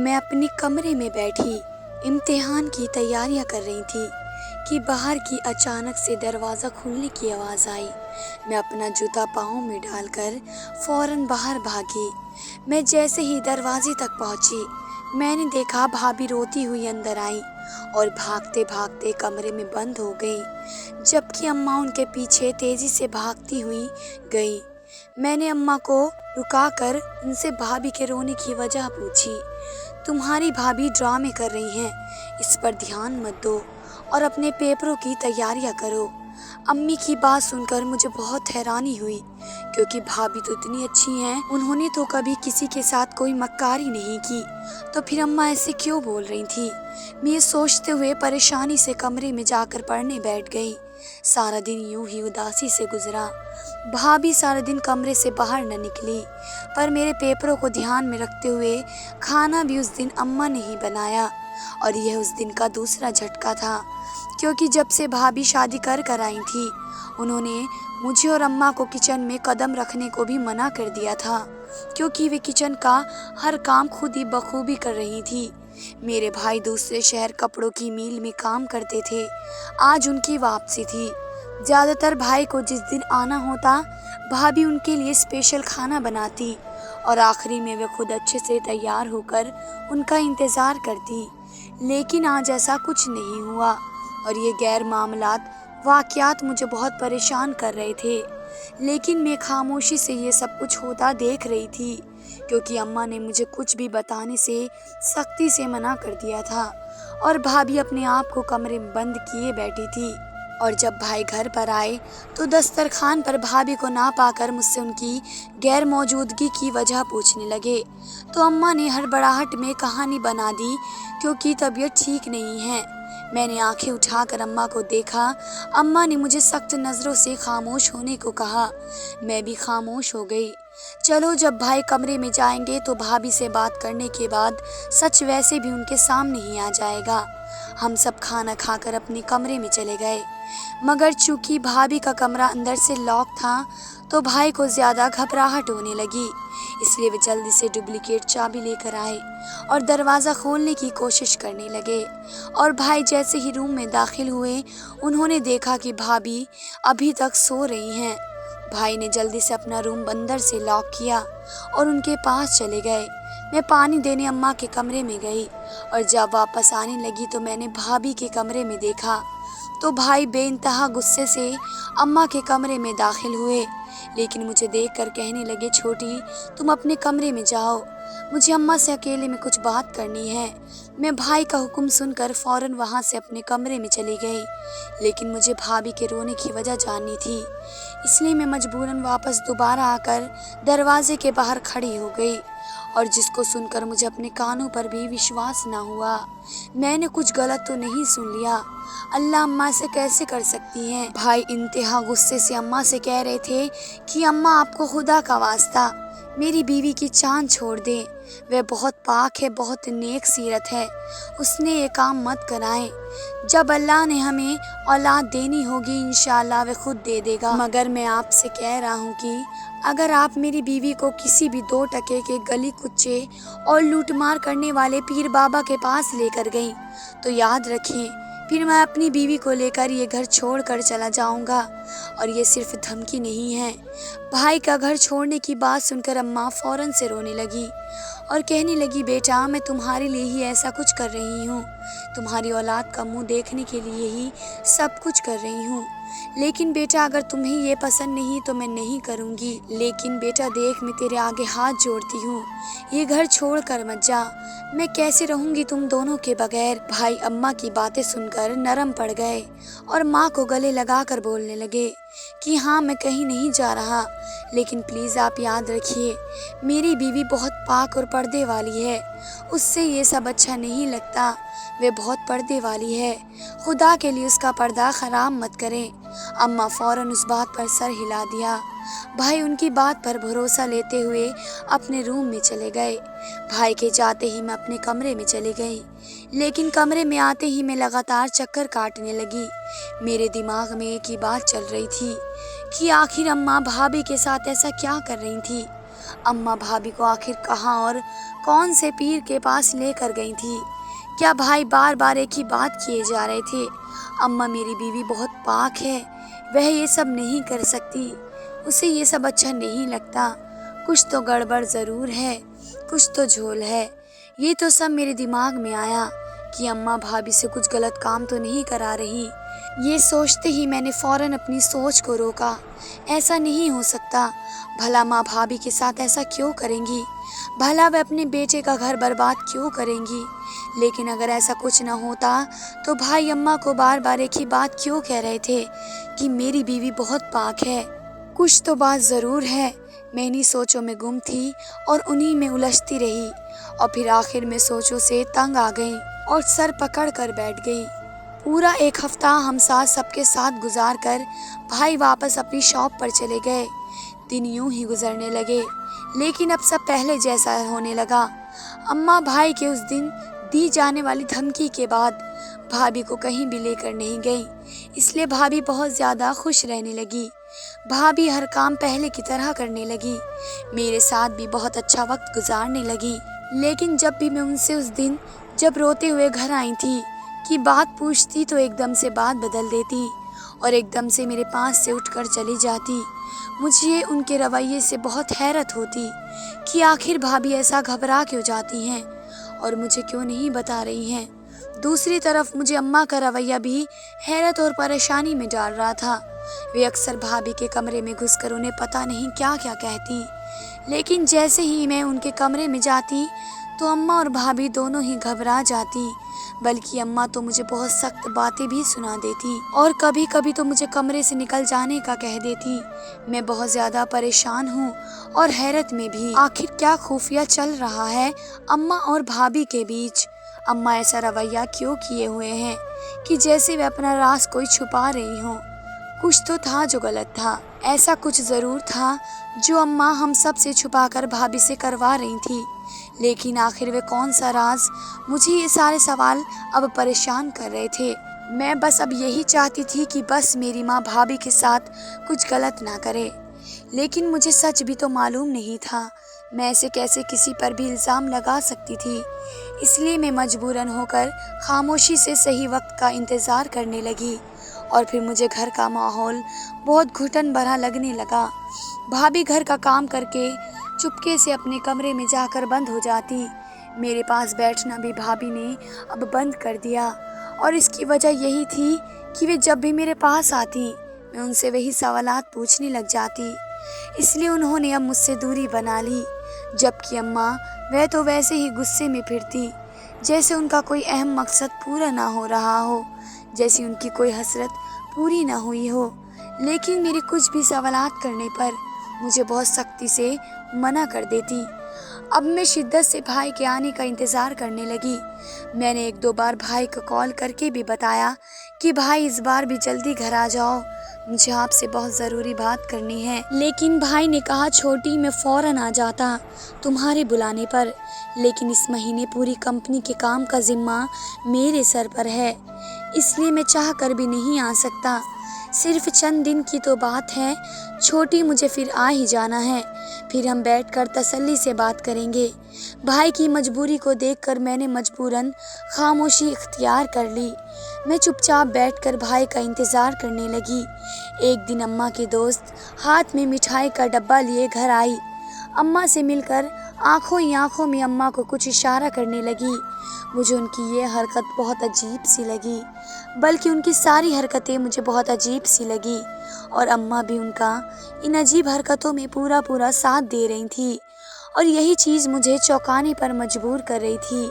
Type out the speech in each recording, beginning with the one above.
میں اپنے کمرے میں بیٹھی امتحان کی تیاریاں کر رہی تھی کہ باہر کی اچانک سے دروازہ کھلنے کی آواز آئی۔ میں اپنا جوتا پاؤں میں ڈال کر فوراً باہر بھاگی۔ میں جیسے ہی دروازے تک پہنچی، میں نے دیکھا بھابھی روتی ہوئی اندر آئی اور بھاگتے بھاگتے کمرے میں بند ہو گئی، جبکہ اماں ان کے پیچھے تیزی سے بھاگتی ہوئی گئی۔ میں نے اماں کو رکا کر ان سے بھابھی کے رونے کی وجہ پوچھی۔ تمہاری بھابھی ڈرامے کر رہی ہیں، اس پر دھیان مت دو اور اپنے پیپروں کی تیاریاں کرو۔ امی کی بات سن کر مجھے بہت حیرانی ہوئی، کیونکہ بھابھی تو اتنی اچھی ہیں، انہوں نے تو کبھی کسی کے ساتھ کوئی مکاری نہیں کی، تو پھر اماں ایسے کیوں بول رہی تھی؟ میں یہ سوچتے ہوئے پریشانی سے کمرے میں جا کر پڑھنے بیٹھ گئی۔ سارا دن یوں ہی اداسی سے گزرا۔ بھابھی سارا دن کمرے سے باہر نہ نکلی، پر میرے پیپروں کو دھیان میں رکھتے ہوئے کھانا بھی اس دن اماں نے ہی بنایا، اور یہ اس دن کا دوسرا جھٹکا تھا، کیونکہ جب سے بھابھی شادی کر آئی تھی، انہوں نے مجھے اور اماں کو کچن میں قدم رکھنے کو بھی منع کر دیا تھا، کیونکہ وہ کچن کا ہر کام خود ہی بخوبی کر رہی تھی۔ میرے بھائی دوسرے شہر کپڑوں کی میل میں کام کرتے تھے، آج ان کی واپسی تھی۔ زیادہ تر بھائی کو جس دن آنا ہوتا، بھابھی ان کے لیے اسپیشل کھانا بناتی، اور آخری میں وہ خود اچھے سے تیار ہو کر ان کا انتظار کرتی۔ لیکن آج ایسا کچھ نہیں ہوا، اور یہ غیر معمولات واقعات مجھے بہت پریشان کر رہے تھے، لیکن میں خاموشی سے یہ سب کچھ ہوتا دیکھ رہی تھی، کیونکہ اماں نے مجھے کچھ بھی بتانے سے سختی سے منع کر دیا تھا، اور بھابھی اپنے آپ کو کمرے میں بند کیے بیٹھی تھی۔ اور جب بھائی گھر پر آئے تو دسترخوان پر بھابھی کو نہ پا کر مجھ سے ان کی غیر موجودگی کی وجہ پوچھنے لگے، تو اماں نے ہڑبڑاہٹ میں کہانی بنا دی کیونکہ طبیعت ٹھیک نہیں ہے۔ میں نے آنکھیں اٹھا کر اماں کو دیکھا۔ اماں نے مجھے سخت نظروں سے خاموش ہونے کو کہا۔ میں بھی خاموش ہو گئی۔ چلو، جب بھائی کمرے میں جائیں گے تو بھابھی سے بات کرنے کے بعد سچ ویسے بھی ان کے سامنے ہی آ جائے گا۔ ہم سب کھانا کھا کر اپنے کمرے میں چلے گئے، مگر چونکہ بھابھی کا کمرہ اندر سے لاک تھا تو بھائی کو زیادہ گھبراہٹ ہونے لگی، اس لیے وہ جلدی سے ڈپلیکیٹ چابی لے کر آئے اور دروازہ کھولنے کی کوشش کرنے لگے، اور بھائی جیسے ہی روم میں داخل ہوئے، انہوں نے دیکھا کہ بھابھی ابھی تک سو رہی ہیں۔ بھائی نے جلدی سے اپنا روم اندر سے لاک کیا اور ان کے پاس چلے گئے۔ میں پانی دینے اماں کے کمرے میں گئی، اور جب واپس آنے لگی تو میں نے بھابھی کے کمرے میں دیکھا تو بھائی بے انتہا غصے سے اماں کے کمرے میں داخل ہوئے، لیکن مجھے دیکھ کر کہنے لگے، چھوٹی، تم اپنے کمرے میں جاؤ، مجھے اماں سے اکیلے میں کچھ بات کرنی ہے۔ میں بھائی کا حکم سن کر فوراً وہاں سے اپنے کمرے میں چلی گئی، لیکن مجھے بھابھی کے رونے کی وجہ جاننی تھی، اس لیے میں مجبوراً واپس دوبارہ آ کر دروازے کے باہر کھڑی ہو گئی، اور جس کو سن کر مجھے اپنے کانوں پر بھی وشواس نہ ہوا۔ میں نے کچھ غلط تو نہیں سن لیا؟ اللہ اماں سے کیسے کر سکتی ہیں؟ بھائی انتہا غصے سے اماں سے کہہ رہے تھے کہ اماں، آپ کو خدا کا واسطہ میری بیوی کی جان چھوڑ دیں، وہ بہت پاک ہے، بہت نیک سیرت ہے، اس نے یہ کام مت کرائیں۔ جب اللہ نے ہمیں اولاد دینی ہوگی انشاءاللہ وہ خود دے دے گا، مگر میں آپ سے کہہ رہا ہوں کہ اگر آپ میری بیوی کو کسی بھی 2 ٹکے کے گلی کچے اور لوٹ مار کرنے والے پیر بابا کے پاس لے کر گئیں تو یاد رکھیں، پھر میں اپنی بیوی کو لے کر یہ گھر چھوڑ کر چلا جاؤں گا، اور یہ صرف دھمکی نہیں ہے۔ بھائی کا گھر چھوڑنے کی بات سن کر اماں فوراً سے رونے لگی اور کہنے لگی، بیٹا، میں تمہارے لیے ہی ایسا کچھ کر رہی ہوں، تمہاری اولاد کا منہ دیکھنے کے لیے ہی سب کچھ کر رہی ہوں، لیکن بیٹا اگر تمہیں یہ پسند نہیں تو میں نہیں کروں گی، لیکن بیٹا دیکھ، میں تیرے آگے ہاتھ جوڑتی ہوں، یہ گھر چھوڑ کر مت جا، میں کیسے رہوں گی تم دونوں کے بغیر؟ بھائی اماں کی باتیں سن کر نرم پڑ گئے اور ماں کو گلے لگا کر بولنے لگے کہ ہاں، میں کہیں نہیں جا رہا، لیکن پلیز آپ یاد رکھیے، میری بیوی بہت پاک اور پردے والی ہے، اس سے یہ سب اچھا نہیں لگتا، وہ بہت پردے والی ہے، خدا کے لیے اس کا پردہ خراب مت کریں۔ اماں فوراً اس بات پر سر ہلا دیا۔ بھائی ان کی بات پر بھروسہ لیتے ہوئے اپنے روم میں چلے گئے۔ بھائی کے جاتے ہی میں اپنے کمرے میں چلی گئی، لیکن کمرے میں آتے ہی میں لگاتار چکر کاٹنے لگی۔ میرے دماغ میں ایک ہی بات چل رہی تھی کہ آخر اماں بھابھی کے ساتھ ایسا کیا کر رہی تھی؟ अम्मा भाभी को आखिर कहाँ और कौन से पीर के पास लेकर गई थी? क्या भाई बार बार एक ही बात किए जा रहे थे? अम्मा मेरी बीवी बहुत पाक है, वह ये सब नहीं कर सकती, उसे ये सब अच्छा नहीं लगता, कुछ तो गड़बड़ ज़रूर है, कुछ तो झोल है। ये तो सब मेरे दिमाग में आया कि अम्मा भाभी से कुछ गलत काम तो नहीं करा रही। ये सोचते ही मैंने फ़ौरन अपनी सोच को रोका। ऐसा नहीं हो सकता, भला माँ भाभी के साथ ऐसा क्यों करेंगी? भला वे अपने बेटे का घर बर्बाद क्यों करेंगी? लेकिन अगर ऐसा कुछ न होता तो भाई अम्मा को बार बार एक ही बात क्यों कह रहे थे कि मेरी बीवी बहुत पाक है? कुछ तो बात ज़रूर है। मैं इन्हीं सोचों में गुम थी और उन्हीं में उलझती रही और फिर आखिर में सोचों से तंग आ गई और सर पकड़ कर बैठ गई। पूरा एक हफ्ता हम साथ सबके साथ गुजार कर भाई वापस अपनी शॉप पर चले गए। दिन यूं ही गुजरने लगे, लेकिन अब सब पहले जैसा होने लगा। अम्मा भाई के उस दिन दी जाने वाली धमकी के बाद भाभी को कहीं भी लेकर नहीं गई, इसलिए भाभी बहुत ज़्यादा खुश रहने लगी। भाभी हर काम पहले की तरह करने लगी, मेरे साथ भी बहुत अच्छा वक्त गुजारने लगी। लेकिन जब भी मैं उनसे उस दिन जब रोते हुए घर आई थी कि बात पूछती तो एकदम से बात बदल देती और एकदम से मेरे पास से उठकर चली जाती। मुझे उनके रवैये से बहुत हैरत होती कि आखिर भाभी ऐसा घबरा क्यों जाती हैं और मुझे क्यों नहीं बता रही हैं। दूसरी तरफ मुझे अम्मा का रवैया भी हैरत और परेशानी में डाल रहा था। वे अक्सर भाभी के कमरे में घुसकर उन्हें पता नहीं क्या क्या कहती, लेकिन जैसे ही मैं उनके कमरे में जाती तो अम्मा और भाभी दोनों ही घबरा जाती। बल्कि अम्मा तो मुझे बहुत सख्त बातें भी सुना देती और कभी कभी तो मुझे कमरे से निकल जाने का कह देती। मैं बहुत ज़्यादा परेशान हूँ और हैरत में भी। आखिर क्या खुफिया चल रहा है अम्मा और भाभी के बीच? अम्मा ऐसा रवैया क्यों किए हुए हैं कि जैसे वे अपना राज कोई छुपा रही हों? कुछ तो था जो गलत था, ऐसा कुछ ज़रूर था जो अम्मा हम सब से छुपाकर भाभी से करवा रही थी। लेकिन आखिर वे कौन सा राज? मुझे ये सारे सवाल अब परेशान कर रहे थे। मैं बस अब यही चाहती थी कि बस मेरी माँ भाभी के साथ कुछ गलत ना करे। लेकिन मुझे सच भी तो मालूम नहीं था, मैं ऐसे कैसे किसी पर भी इल्ज़ाम लगा सकती थी। इसलिए मैं मजबूरन होकर खामोशी से सही वक्त का इंतज़ार करने लगी और फिर मुझे घर का माहौल बहुत घुटन भरा लगने लगा। भाभी घर का काम करके चुपके से अपने कमरे में जाकर बंद हो जाती। मेरे पास बैठना भी भाभी ने अब बंद कर दिया और इसकी वजह यही थी कि वे जब भी मेरे पास आती मैं उनसे वही सवालात पूछने लग जाती। इसलिए उन्होंने अब मुझसे दूरी बना ली। जबकि अम्मा वह तो वैसे ही गुस्से में फिरती जैसे उनका कोई अहम मकसद पूरा ना हो रहा हो, जैसी उनकी कोई हसरत पूरी ना हुई हो। लेकिन मेरे कुछ भी सवालात करने पर मुझे बहुत सख्ती से मना कर देती। अब मैं शिद्दत से भाई के आने का इंतज़ार करने लगी। मैंने एक दो बार भाई को कॉल करके भी बताया कि भाई इस बार भी जल्दी घर आ जाओ, मुझे आपसे बहुत ज़रूरी बात करनी है। लेकिन भाई ने कहा छोटी मैं फ़ौरन आ जाता तुम्हारे बुलाने पर, लेकिन इस महीने पूरी कंपनी के काम का ज़िम्मा मेरे सर पर है, इसलिए मैं चाह कर भी नहीं आ सकता। सिर्फ चंद दिन की तो बात है, छोटी मुझे फिर आ ही जाना है, फिर हम बैठकर तसल्ली से बात करेंगे। भाई की मजबूरी को देखकर मैंने मजबूरन खामोशी इख्तियार कर ली। मैं चुपचाप बैठकर भाई का इंतज़ार करने लगी। एक दिन अम्मा की दोस्त हाथ में मिठाई का डब्बा लिए घर आई। अम्मा से मिलकर आंखों ही आंखों में अम्मा को कुछ इशारा करने लगी। मुझे उनकी ये हरकत बहुत अजीब सी लगी, बल्कि उनकी सारी हरकतें मुझे बहुत अजीब सी लगी और अम्मा भी उनका इन अजीब हरकतों में पूरा साथ दे रही थी और यही चीज़ मुझे चौंकाने पर मजबूर कर रही थी।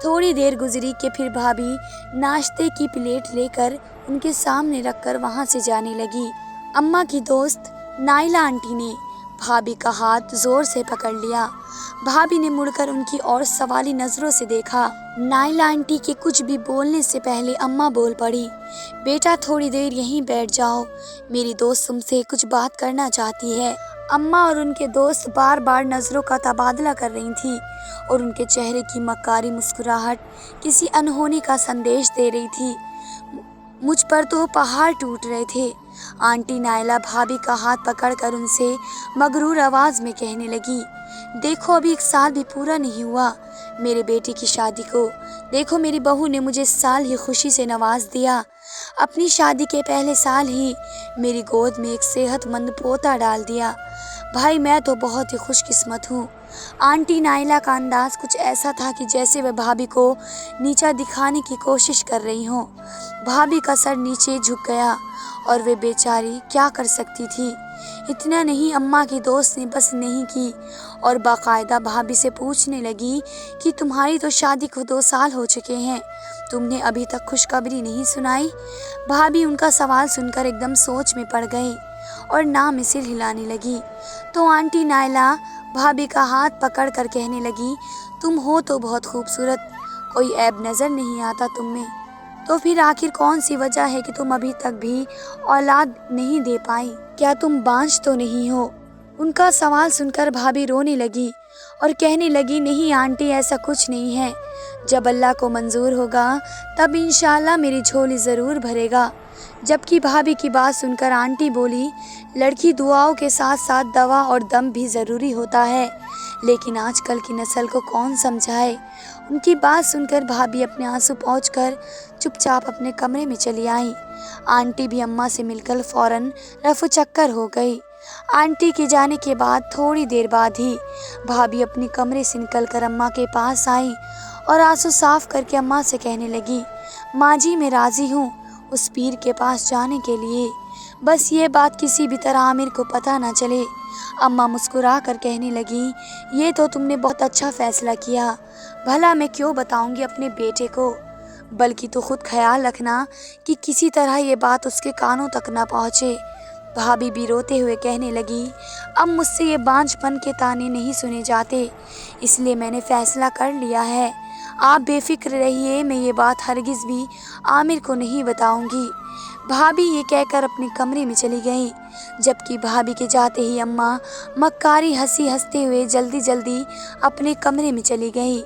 थोड़ी देर गुजरी कि फिर भाभी नाश्ते की प्लेट लेकर उनके सामने रखकर वहाँ से जाने लगी। अम्मा की दोस्त नाइला आंटी ने भाभी का हाथ ज़ोर से पकड़ लिया। भाभी ने मुड़कर उनकी ओर सवाली नज़रों से देखा। नाइला आंटी के कुछ भी बोलने से पहले अम्मा बोल पड़ी, बेटा थोड़ी देर यहीं बैठ जाओ, मेरी दोस्त तुमसे कुछ बात करना चाहती है। अम्मा और उनके दोस्त बार बार नज़रों का तबादला कर रही थी और उनके चेहरे की मक्कारी मुस्कुराहट किसी अनहोनी का संदेश दे रही थी। मुझ पर तो पहाड़ टूट रहे थे। आंटी नायला भाभी का हाथ पकड़कर उनसे मगरूर आवाज में कहने लगी, देखो अभी 1 साल भी पूरा नहीं हुआ मेरे बेटे की शादी को। देखो मेरी बहू ने मुझे इस साल ही खुशी से नवाज दिया। अपनी शादी के पहले साल ही मेरी गोद में एक सेहतमंद पोता डाल दिया। भाई मैं तो बहुत ही खुशकिस्मत हूँ। आंटी नायला का अंदाज कुछ ऐसा था कि जैसे वह भाभी को नीचा दिखाने की कोशिश कर रही हो। भाभी का सर नीचे झुक गया और वे बेचारी क्या कर सकती थी। इतना नहीं, अम्मा की दोस्त ने बस नहीं की और बाकायदा भाभी से पूछने लगी कि तुम्हारी तो शादी को 2 साल हो चुके हैं, तुमने अभी तक खुशखबरी नहीं सुनाई। भाभी उनका सवाल सुनकर एकदम सोच में पड़ गई और ना में सिर हिलाने लगी। तो आंटी नायला भाभी का हाथ पकड़ कर कहने लगी, तुम हो तो बहुत खूबसूरत, कोई ऐब नज़र नहीं आता तुम में, तो फिर आखिर कौन सी वजह है कि तुम अभी तक भी औलाद नहीं दे पाई? क्या तुम बांझ तो नहीं हो? उनका सवाल सुनकर भाभी रोने लगी और कहने लगी, नहीं आंटी, ऐसा कुछ नहीं है। जब अल्लाह को मंजूर होगा तब इंशाल्लाह मेरी झोली ज़रूर भरेगा। जबकि भाभी की बात सुनकर आंटी बोली, लड़की दुआओं के साथ साथ दवा और दम भी ज़रूरी होता है, लेकिन आजकल की नस्ल को कौन समझाए। उनकी बात सुनकर भाभी अपने आंसू पोंछकर चुपचाप अपने कमरे में चली आई। आंटी भी अम्मा से मिलकर फौरन रफू चक्कर हो गई। आंटी के जाने के बाद थोड़ी देर बाद ही भाभी अपने कमरे से निकलकर अम्मा के पास आई और आंसू साफ करके अम्मा से कहने लगी, माँ जी मैं राज़ी हूँ उस पीर के पास जाने के लिए, बस ये बात किसी भी तरह आमिर को पता ना चले। अम्मा मुस्कुरा कर कहने लगी, ये तो तुमने बहुत अच्छा फैसला किया, भला मैं क्यों बताऊंगी अपने बेटे को, बल्कि तो खुद ख्याल रखना कि किसी तरह ये बात उसके कानों तक ना पहुँचे। भाभी भी रोते हुए कहने लगी, अब मुझसे ये बांझपन के ताने नहीं सुने जाते, इसलिए मैंने फैसला कर लिया है। आप बेफिक्र रहिए, मैं ये बात हरगिज़ भी आमिर को नहीं बताऊंगी। भाभी ये कहकर अपने कमरे में चली गई। जबकि भाभी के जाते ही अम्मा मक्कारी हंसी हंसते हुए जल्दी जल्दी अपने कमरे में चली गई।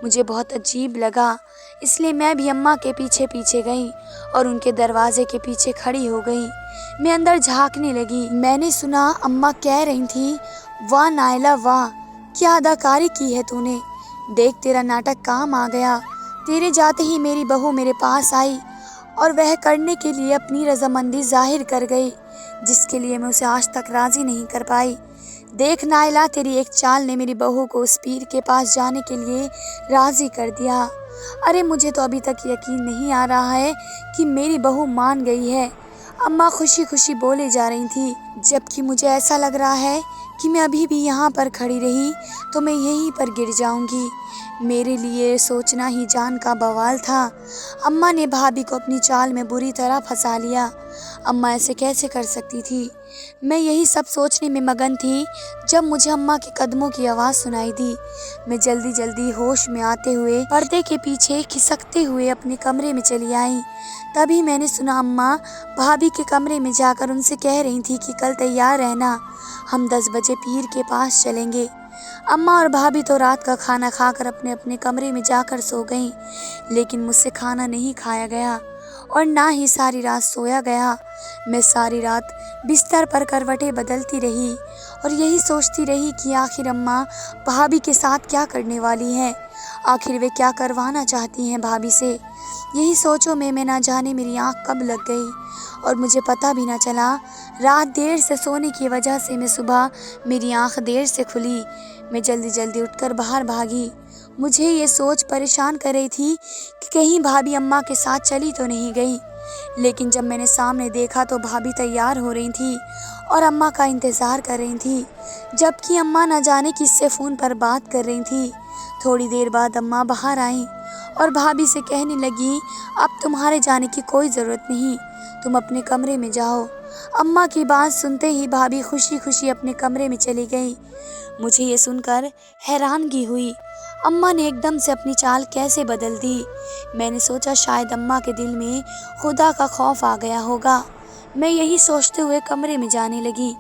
मुझे बहुत अजीब लगा, इसलिए मैं भी अम्मा के पीछे पीछे गई और उनके दरवाजे के पीछे खड़ी हो गई। मैं अंदर झांकने लगी। मैंने सुना अम्मा कह रही थी, वाह नायला वाह, क्या अदाकारी की है तूने, देख तेरा नाटक काम आ गया। तेरे जाते ही मेरी बहू मेरे पास आई और वह करने के लिए अपनी रजामंदी जाहिर कर गई, जिसके लिए मैं उसे आज तक राज़ी नहीं कर पाई। देख नायला, तेरी एक चाल ने मेरी बहू को उस पीर के पास जाने के लिए राज़ी कर दिया। अरे मुझे तो अभी तक यकीन नहीं आ रहा है कि मेरी बहू मान गई है। अम्मा खुशी खुशी बोले जा रही थी, जबकि मुझे ऐसा लग रहा है कि मैं अभी भी यहाँ पर खड़ी रही तो मैं यहीं पर गिर जाऊंगी। मेरे लिए सोचना ही जान का बवाल था। अम्मा ने भाभी को अपनी चाल में बुरी तरह फंसा लिया। अम्मा ऐसे कैसे कर सकती थी? मैं यही सब सोचने में मगन थी जब मुझे अम्मा के कदमों की आवाज़ सुनाई दी। मैं जल्दी जल्दी होश में आते हुए पर्दे के पीछे खिसकते हुए अपने कमरे में चली आई। तभी मैंने सुना अम्मा भाभी के कमरे में जाकर उनसे कह रही थी कि कल तैयार रहना, हम 10 बजे पीर के पास चलेंगे। अम्मा और भाभी तो रात का खाना खाकर अपने अपने कमरे में जाकर सो गईं, लेकिन मुझसे खाना नहीं खाया गया और ना ही सारी रात सोया गया। मैं सारी रात बिस्तर पर करवटें बदलती रही और यही सोचती रही कि आखिर अम्मा भाभी के साथ क्या करने वाली हैं, आखिर वे क्या करवाना चाहती हैं भाभी से। यही सोचों में मैं ना जाने मेरी आँख कब लग गई और मुझे पता भी ना चला। रात देर से सोने की वजह से मैं सुबह मेरी आँख देर से खुली। मैं जल्दी जल्दी उठकर बाहर भागी। मुझे ये सोच परेशान कर रही थी कि कहीं भाभी अम्मा के साथ चली तो नहीं गई, लेकिन जब मैंने सामने देखा तो भाभी तैयार हो रही थी और अम्मा का इंतज़ार कर रही थी, जबकि अम्मा न जाने किससे फ़ोन पर बात कर रही थी। थोड़ी देर बाद अम्मा बाहर आईं और भाभी से कहने लगी, अब तुम्हारे जाने की कोई ज़रूरत नहीं, तुम अपने कमरे में जाओ। अम्मा की बात सुनते ही भाभी खुशी खुशी अपने कमरे में चली गई। मुझे ये सुनकर हैरानगी हुई, अम्मा ने एकदम से अपनी चाल कैसे बदल दी। मैंने सोचा शायद अम्मा के दिल में खुदा का खौफ आ गया होगा। मैं यही सोचते हुए कमरे में जाने लगी।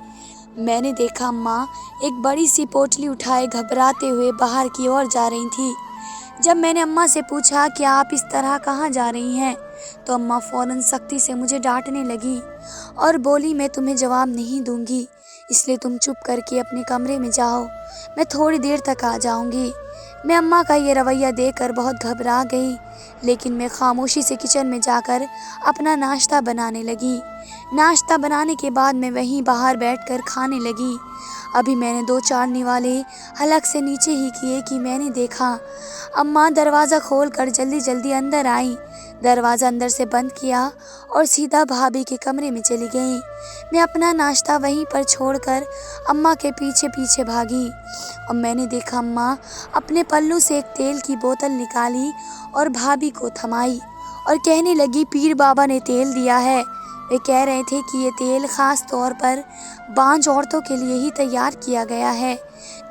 मैंने देखा अम्मा एक बड़ी सी पोटली उठाए घबराते हुए बाहर की ओर जा रही थी। जब मैंने अम्मा से पूछा कि आप इस तरह कहाँ जा रही हैं, तो अम्मा फ़ौरन सख्ती से मुझे डांटने लगी और बोली, मैं तुम्हें जवाब नहीं दूंगी, इसलिए तुम चुप करके अपने कमरे में जाओ, मैं थोड़ी देर तक आ जाऊंगी। मैं अम्मा का ये रवैया देखकर बहुत घबरा गई, लेकिन मैं खामोशी से किचन में जाकर अपना नाश्ता बनाने लगी। नाश्ता बनाने के बाद मैं वहीं बाहर बैठकर खाने लगी। अभी मैंने 2-4 निवाले हलक से नीचे ही किए कि मैंने देखा अम्मा दरवाज़ा खोलकर जल्दी जल्दी अंदर आई, दरवाज़ा अंदर से बंद किया और सीधा भाभी के कमरे में चली गई। मैं अपना नाश्ता वहीं पर छोड़कर अम्मा के पीछे पीछे भागी और मैंने देखा अम्मा अपने पल्लू से एक तेल की बोतल निकाली और भाभी को थमाई और कहने लगी, पीर बाबा ने तेल दिया है। वे कह रहे थे कि ये तेल ख़ास तौर पर बांझ औरतों के लिए ही तैयार किया गया है।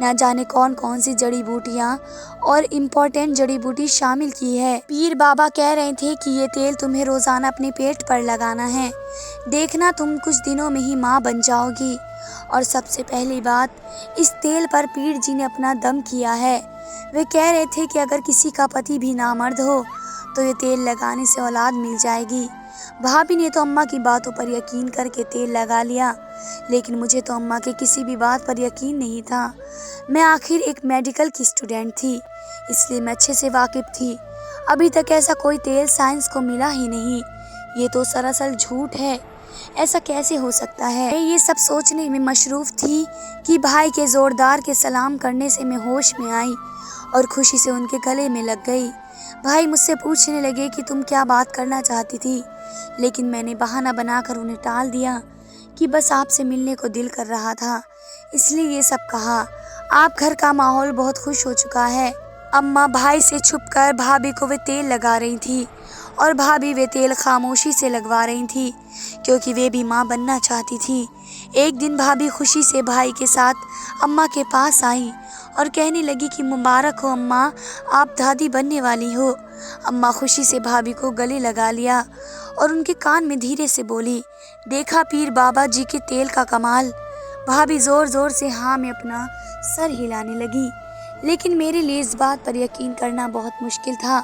ना जाने कौन कौन सी जड़ी बूटियाँ और इम्पोर्टेंट जड़ी बूटी शामिल की है। पीर बाबा कह रहे थे कि ये तेल तुम्हें रोज़ाना अपने पेट पर लगाना है, देखना तुम कुछ दिनों में ही माँ बन जाओगी। और सबसे पहली बात, इस तेल पर पीर जी ने अपना दम किया है। वे कह रहे थे कि अगर किसी का पति भी नामर्द हो तो ये तेल लगाने से औलाद मिल जाएगी। भाभी ने तो अम्मा की बातों पर यकीन करके तेल लगा लिया, लेकिन मुझे तो अम्मा के किसी भी बात पर यकीन नहीं था। मैं आखिर एक मेडिकल की स्टूडेंट थी, इसलिए मैं अच्छे से वाकिफ थी। अभी तक ऐसा कोई तेल साइंस को मिला ही नहीं। ये तो सरासर झूठ है, ऐसा कैसे हो सकता है। मैं ये सब सोचने में मशरूफ़ थी कि भाई के ज़ोरदार के सलाम करने से मैं होश में आई और खुशी से उनके गले में लग गई। भाई मुझसे पूछने लगे कि तुम क्या बात करना चाहती थी, लेकिन मैंने बहाना बनाकर उन्हें टाल दिया कि बस आपसे मिलने को दिल कर रहा था, इसलिए ये सब कहा। आप घर का माहौल बहुत खुश हो चुका है। अम्मा भाई से छुपकर भाभी को वे तेल लगा रही थी और भाभी वे तेल खामोशी से लगवा रही थी, क्योंकि वे भी माँ बनना चाहती थी। एक दिन भाभी खुशी से भाई के साथ अम्मा के पास आई और कहने लगी कि मुबारक हो अम्मा, आप दादी बनने वाली हो। अम्मा खुशी से भाभी को गले लगा लिया और उनके कान में धीरे से बोली, देखा पीर बाबा जी के तेल का कमाल। भाभी ज़ोर ज़ोर से हाँ में अपना सर हिलाने लगी, लेकिन मेरे लिए इस बात पर यकीन करना बहुत मुश्किल था।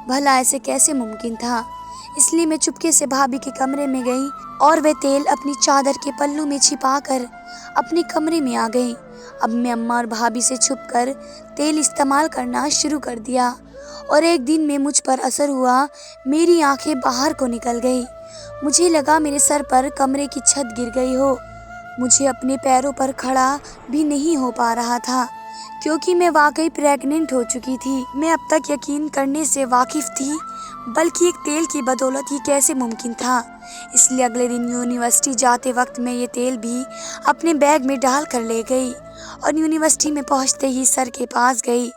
भला ऐसे कैसे मुमकिन था। इसलिए मैं चुपके से भाभी के कमरे में गई और वे तेल अपनी चादर के पल्लू में छिपाकर अपने कमरे में आ गई। अब मैं अम्मा और भाभी से छुपकर तेल इस्तेमाल करना शुरू कर दिया और एक दिन में मुझ पर असर हुआ। मेरी आंखें बाहर को निकल गई। मुझे लगा मेरे सर पर कमरे की छत गिर गई हो। मुझे अपने पैरों पर खड़ा भी नहीं हो पा रहा था, क्योंकि मैं वाकई प्रेग्नेंट हो चुकी थी। मैं अब तक यकीन करने से वाकिफ थी, बल्कि एक तेल की बदौलत ही कैसे मुमकिन था। इसलिए अगले दिन यूनिवर्सिटी जाते वक्त मैं ये तेल भी अपने बैग में डाल कर ले गई और यूनिवर्सिटी में पहुंचते ही सर के पास गई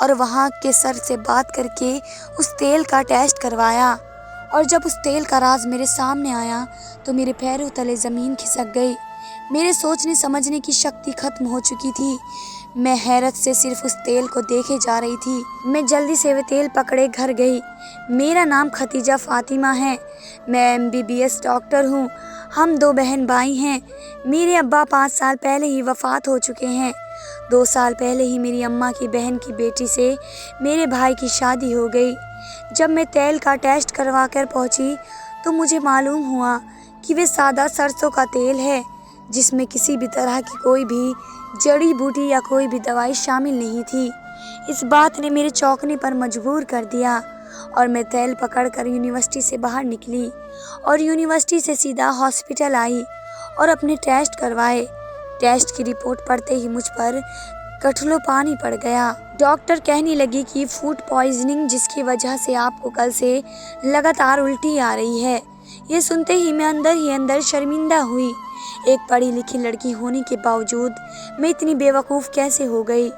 और वहां के सर से बात करके उस तेल का टेस्ट करवाया। और जब उस तेल का राज मेरे सामने आया तो मेरे पैरों तले ज़मीन खिसक गई। मेरे सोचने समझने की शक्ति खत्म हो चुकी थी। मैं हैरत से सिर्फ उस तेल को देखे जा रही थी। मैं जल्दी से वे तेल पकड़े घर गई। मेरा नाम खतीजा फ़ातिमा है। मैं MBBS डॉक्टर हूँ। हम 2 बहन भाई हैं। मेरे अब्बा 5 साल पहले ही वफ़ात हो चुके हैं। 2 साल पहले ही मेरी अम्मा की बहन की बेटी से मेरे भाई की शादी हो गई। जब मैं तेल का टेस्ट करवा कर पहुँची तो मुझे मालूम हुआ कि वे सादा सरसों का तेल है, जिसमें किसी भी तरह की कोई भी जड़ी बूटी या कोई भी दवाई शामिल नहीं थी। इस बात ने मेरे चौंकने पर मजबूर कर दिया और मैं तेल पकड़कर यूनिवर्सिटी से बाहर निकली और यूनिवर्सिटी से सीधा हॉस्पिटल आई और अपने टेस्ट करवाए। टेस्ट की रिपोर्ट पढ़ते ही मुझ पर कठलो पानी पड़ गया। डॉक्टर कहने लगी कि फूड पॉइजनिंग, जिसकी वजह से आपको कल से लगातार उल्टी आ रही है। ये सुनते ही मैं अंदर ही अंदर शर्मिंदा हुई। एक पढ़ी लिखी लड़की होने के बावजूद मैं इतनी बेवकूफ़ कैसे हो गई।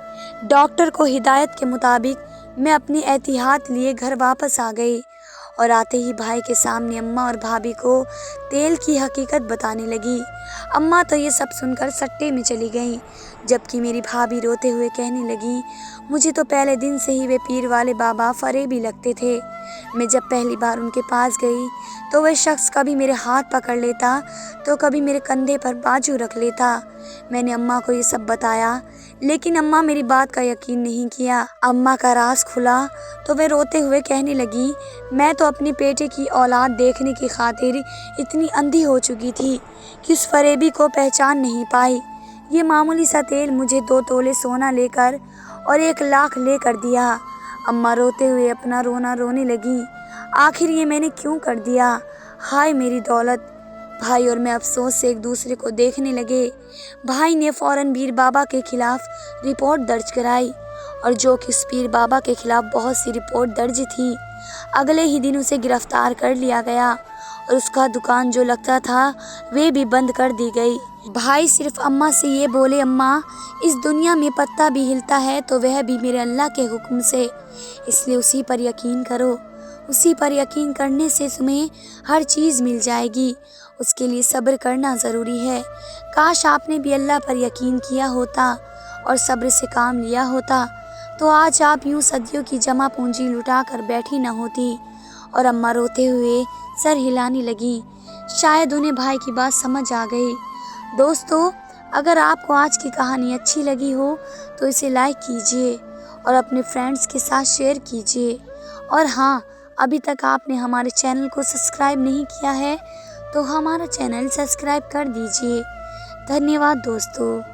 डॉक्टर को हिदायत के मुताबिक मैं अपनी एहतियात लिए घर वापस आ गई और आते ही भाई के सामने अम्मा और भाभी को तेल की हकीकत बताने लगी। अम्मा तो ये सब सुनकर सट्टे में चली गईं, जबकि मेरी भाभी रोते हुए कहने लगी, मुझे तो पहले दिन से ही वे पीर वाले बाबा फरेबी लगते थे। मैं जब पहली बार उनके पास गई तो वह शख्स कभी मेरे हाथ पकड़ लेता तो कभी मेरे कंधे पर बाजू रख लेता। मैंने अम्मा को ये सब बताया, लेकिन अम्मा मेरी बात का यकीन नहीं किया। अम्मा का राज खुला तो वे रोते हुए कहने लगी, मैं तो अपनी बेटे की औलाद देखने की खातिर इतनी अंधी हो चुकी थी कि उस फरेबी को पहचान नहीं पाई। ये मामूली सा तेल मुझे 2 तोले सोना लेकर और 1 लाख लेकर दिया। अम्मा रोते हुए अपना रोना रोने लगी। आखिर ये मैंने क्यों कर दिया? हाय मेरी दौलत। भाई और मैं अफसोस से एक दूसरे को देखने लगे। भाई ने फौरन पीर बाबा के खिलाफ रिपोर्ट दर्ज कराई और जो कि उस पीर बाबा के खिलाफ बहुत सी रिपोर्ट दर्ज थी। अगले ही दिन उसे गिरफ्तार कर लिया गया और उसका दुकान जो लगता था वे भी बंद कर दी गई। भाई सिर्फ अम्मा से ये बोले, अम्मा इस दुनिया में पत्ता भी हिलता है तो वह भी मेरे अल्लाह के हुक्म से, इसलिए उसी पर यकीन करो। उसी पर यकीन करने से तुम्हें हर चीज़ मिल जाएगी। उसके लिए सब्र करना ज़रूरी है। काश आपने भी अल्लाह पर यकीन किया होता और सब्र से काम लिया होता तो आज आप यूं सदियों की जमा पूंजी लुटा कर बैठी न होती। और अम्मा रोते हुए सर हिलाने लगी। शायद उन्हें भाई की बात समझ आ गई। दोस्तों, अगर आपको आज की कहानी अच्छी लगी हो तो इसे लाइक कीजिए और अपने फ्रेंड्स के साथ शेयर कीजिए। और हाँ, अभी तक आपने हमारे चैनल को सब्सक्राइब नहीं किया है तो हमारा चैनल सब्सक्राइब कर दीजिए। धन्यवाद दोस्तों।